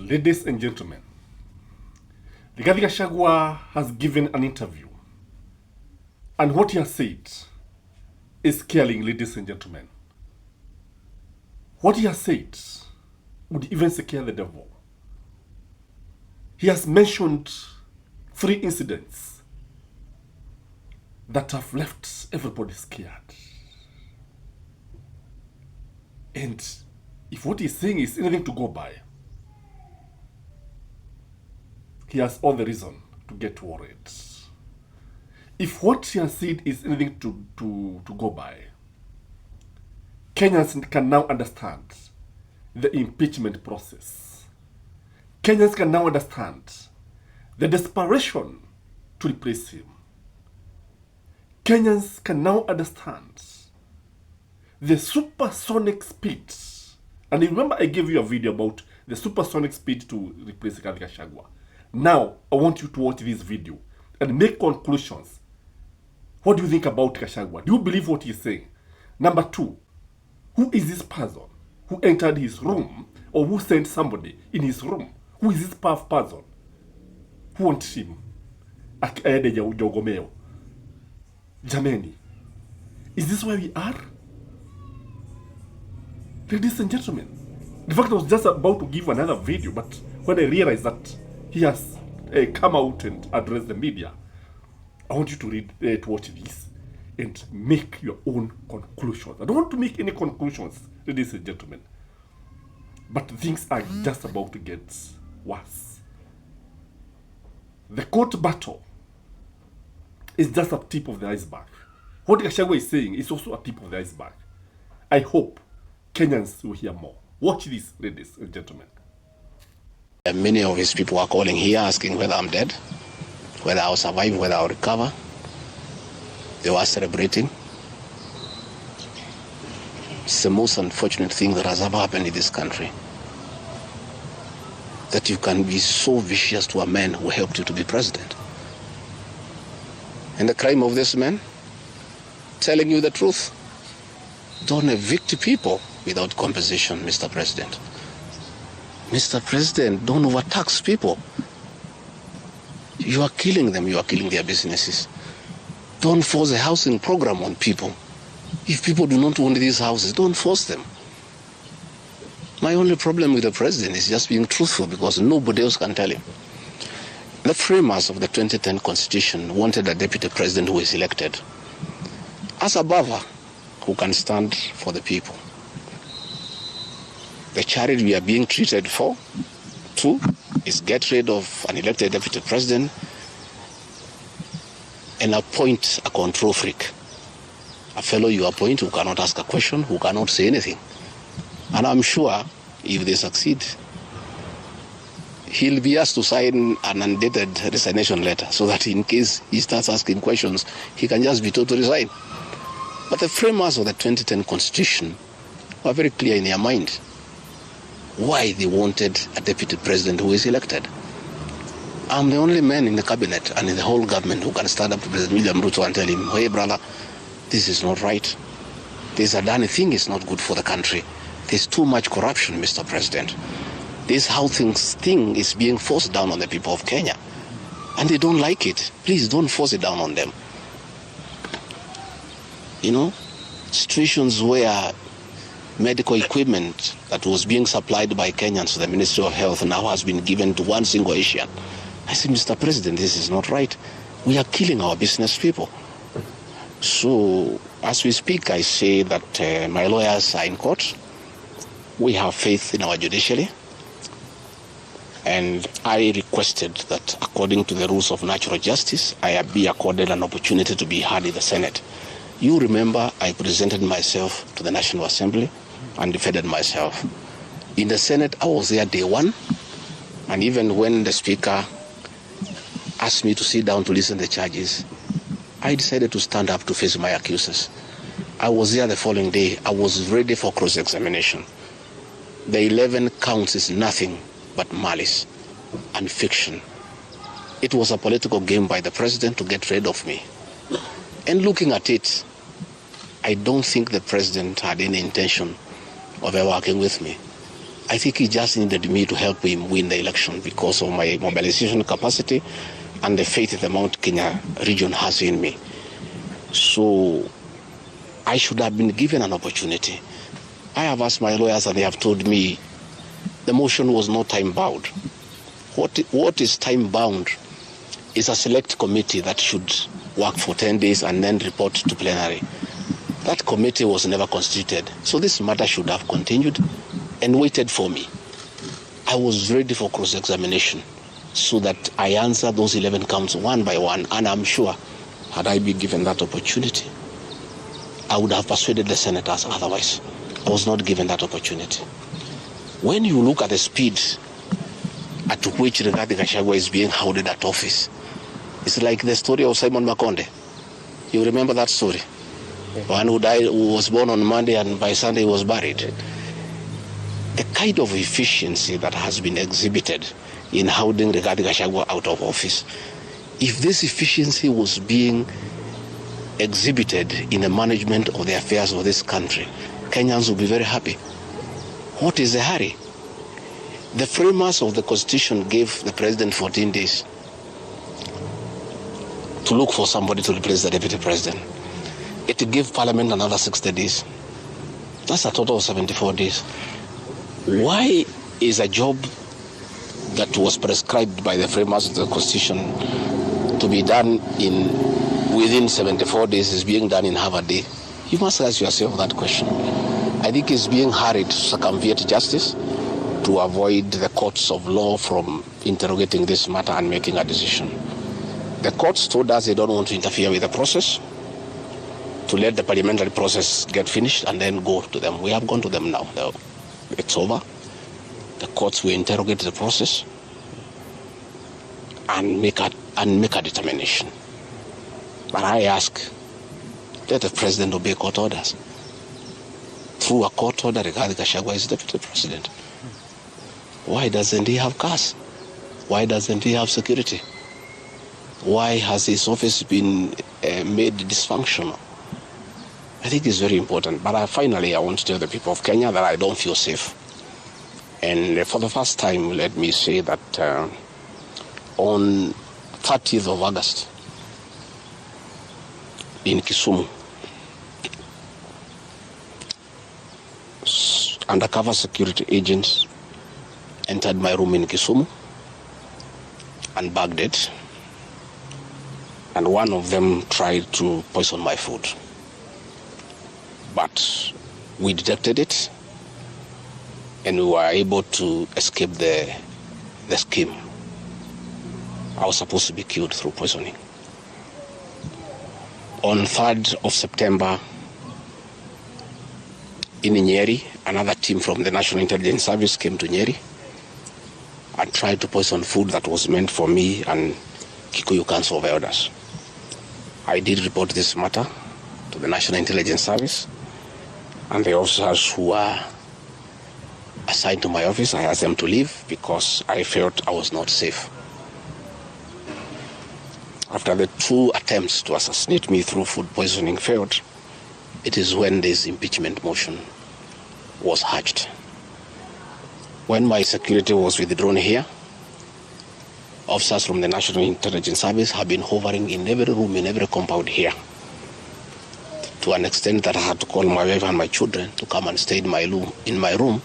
Ladies and gentlemen, Gachagua has given an interview, and what he has said is scaring, ladies and gentlemen. What he has said would even scare the devil. He has mentioned 3 incidents that have left everybody scared. And if what he's saying is anything to go by, he has all the reason to get worried. If what he has said is anything to go by, Kenyans can now understand the impeachment process. Kenyans can now understand the desperation to replace him. Kenyans can now understand the supersonic speed. And remember, I gave you a video about the supersonic speed to replace Gachagua. Now, I want you to watch this video and make conclusions. What do you think about Gachagua? Do you believe what he's saying? Number 2, who is this person who entered his room or who sent somebody in his room? Who is this person? Who wants him? Jameni, is this where we are? Ladies and gentlemen, in fact, I was just about to give another video, but when I realized that he has come out and addressed the media, I want you to read, to watch this and make your own conclusions. I don't want to make any conclusions, ladies and gentlemen, but things are just about to get worse. The court battle is just a tip of the iceberg. What Gachagua is saying is also a tip of the iceberg. I hope Kenyans will hear more. Watch this, ladies and gentlemen. Many of his people are calling here asking whether I'm dead, whether I'll survive, whether I'll recover. They were celebrating. It's the most unfortunate thing that has ever happened in this country. That you can be so vicious to a man who helped you to be president. And the crime of this man, telling you the truth. Don't evict people without compensation, Mr. President. Mr. President, don't overtax people. You are killing them, you are killing their businesses. Don't force a housing program on people. If people do not want these houses, don't force them. My only problem with the president is just being truthful because nobody else can tell him. The framers of the 2010 Constitution wanted a deputy president who is elected as a buffer who can stand for the people. The charity we are being treated for, 2, is get rid of an elected deputy president and appoint a control freak. A fellow you appoint who cannot ask a question, who cannot say anything. And I'm sure if they succeed, he'll be asked to sign an undated resignation letter so that in case he starts asking questions, he can just be told to resign. But the framers of the 2010 Constitution were very clear in their mind why they wanted a deputy president who is elected. I'm the only man in the cabinet and in the whole government who can stand up to President William Ruto and tell him, hey brother, this is not right. This Adani thing is not good for the country. There's too much corruption, Mr. President. This how thing is being forced down on the people of Kenya. And they don't like it. Please don't force it down on them. You know, situations where medical equipment that was being supplied by Kenyans to the Ministry of Health now has been given to one single Asian. I say, Mr. President, this is not right. We are killing our business people. So, as we speak, I say that my lawyers are in court. We have faith in our judiciary. And I requested that, according to the rules of natural justice, I be accorded an opportunity to be heard in the Senate. You remember I presented myself to the National Assembly and defended myself. In the Senate, I was there day 1. And even when the Speaker asked me to sit down to listen to the charges, I decided to stand up to face my accusers. I was there the following day. I was ready for cross-examination. The 11 counts is nothing but malice and fiction. It was a political game by the president to get rid of me. And looking at it, I don't think the president had any intention of ever working with me. I think he just needed me to help him win the election because of my mobilization capacity and the faith the Mount Kenya region has in me. So I should have been given an opportunity. I have asked my lawyers and they have told me the motion was not time-bound. What is time-bound is a select committee that should work for 10 days and then report to plenary. That committee was never constituted, so this matter should have continued and waited for me. I was ready for cross-examination so that I answer those 11 counts one by one, and I'm sure had I been given that opportunity, I would have persuaded the senators otherwise. I was not given that opportunity. When you look at the speed at which Rigathi Gachagua is being hounded at office, it's like the story of Simon Makonde. You remember that story? One who died, who was born on Monday and by Sunday was buried. The kind of efficiency that has been exhibited in hounding Rigathi Gachagua out of office, if this efficiency was being exhibited in the management of the affairs of this country, Kenyans will be very happy. What is the hurry? The framers of the Constitution gave the president 14 days to look for somebody to replace the deputy president. It gave Parliament another 60 days. That's a total of 74 days. Why is a job that was prescribed by the framers of the Constitution to be done within 74 days is being done in half a day? You must ask yourself that question. I think it's being hurried to circumvent justice to avoid the courts of law from interrogating this matter and making a decision. The courts told us they don't want to interfere with the process, to let the parliamentary process get finished and then go to them. We have gone to them now. It's over. The courts will interrogate the process and make a determination. But I ask, let the president obey court orders. Through a court order, Rigathi Gachagua is deputy president. Why doesn't he have cars? Why doesn't he have security? Why has his office been made dysfunctional? I think it's very important. But finally, I want to tell the people of Kenya that I don't feel safe. And for the first time, let me say that on 30th of August, in Kisumu, undercover security agents entered my room in Kisumu and bagged it. And one of them tried to poison my food. But we detected it and we were able to escape the scheme. I was supposed to be killed through poisoning. On 3rd of September, in Nyeri, another team from the National Intelligence Service came to Nyeri and tried to poison food that was meant for me and Kikuyu Council of Elders. I did report this matter to the National Intelligence Service, and the officers who were assigned to my office, I asked them to leave because I felt I was not safe. After the 2 attempts to assassinate me through food poisoning failed, it is when this impeachment motion was hatched. When my security was withdrawn here, officers from the National Intelligence Service have been hovering in every room, in every compound here, to an extent that I had to call my wife and my children to come and stay in my room